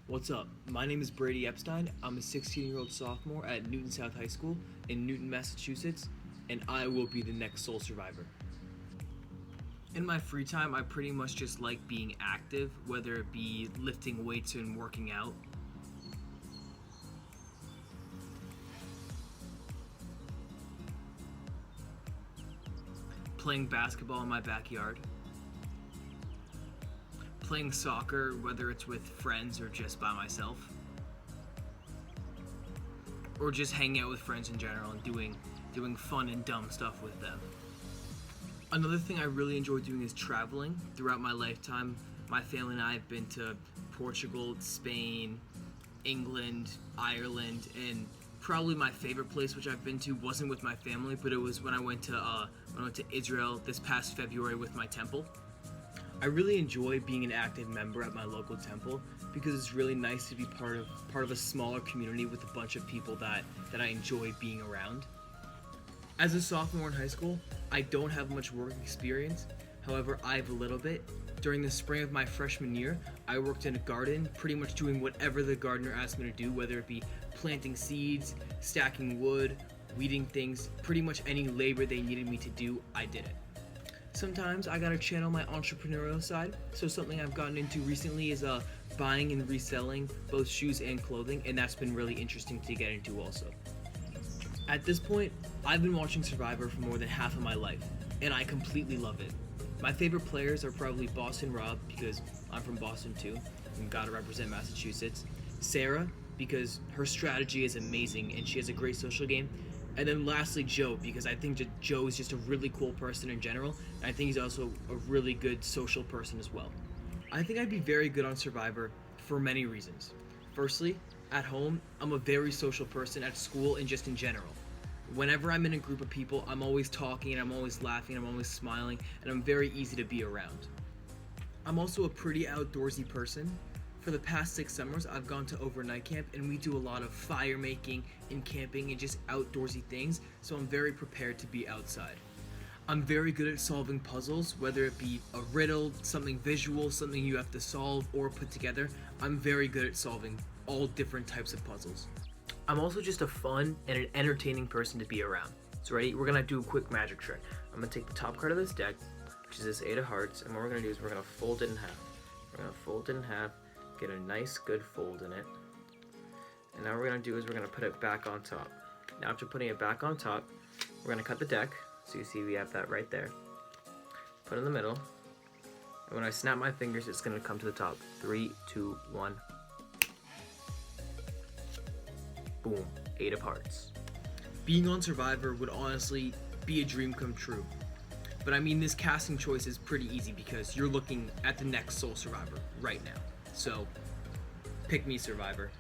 What's up? My name is Brady Epstein. I'm a 16-year-old sophomore at Newton South High School in Newton, Massachusetts, and I will be the next sole survivor. In my free time, I pretty much just like being active, whether it be lifting weights and working out. Playing basketball in my backyard. Playing soccer, whether it's with friends or just by myself. Or just hanging out with friends in general and doing fun and dumb stuff with them. Another thing I really enjoy doing is traveling. Throughout my lifetime, my family and I have been to Portugal, Spain, England, Ireland, and probably my favorite place which I've been to wasn't with my family, but it was when I went to Israel this past February with my temple. I really enjoy being an active member at my local temple because it's really nice to be part of a smaller community with a bunch of people that I enjoy being around. As a sophomore in high school, I don't have much work experience. However, I have a little bit. During the spring of my freshman year, I worked in a garden, pretty much doing whatever the gardener asked me to do, whether it be planting seeds, stacking wood, weeding things, pretty much any labor they needed me to do, I did it. Sometimes I gotta channel my entrepreneurial side, so something I've gotten into recently is buying and reselling both shoes and clothing, and that's been really interesting to get into also. At this point, I've been watching Survivor for more than half of my life, and I completely love it. My favorite players are probably Boston Rob, because I'm from Boston too, and gotta represent Massachusetts. Sarah, because her strategy is amazing and she has a great social game. And then lastly, Joe, because I think Joe is just a really cool person in general, and I think he's also a really good social person as well. I think I'd be very good on Survivor for many reasons. Firstly, at home, I'm a very social person at school and just in general. Whenever I'm in a group of people, I'm always talking and I'm always laughing and I'm always smiling, and I'm very easy to be around. I'm also a pretty outdoorsy person. For the past 6 summers, I've gone to overnight camp and we do a lot of fire making and camping and just outdoorsy things, so I'm very prepared to be outside. I'm very good at solving puzzles, whether it be a riddle, something visual, something you have to solve or put together. I'm very good at solving all different types of puzzles. I'm also just a fun and an entertaining person to be around. So ready? We're gonna do a quick magic trick. I'm gonna take the top card of this deck, which is this 8 of hearts, and what we're gonna do is we're gonna fold it in half. We're gonna fold it in half, get a nice good fold in it. And now what we're gonna do is we're gonna put it back on top. Now after putting it back on top, we're gonna cut the deck. So you see we have that right there. Put it in the middle. And when I snap my fingers, it's gonna come to the top. 3, 2, 1. Boom, 8 of hearts. Being on Survivor would honestly be a dream come true. But I mean, this casting choice is pretty easy because you're looking at the next sole survivor right now. So, pick me, Survivor.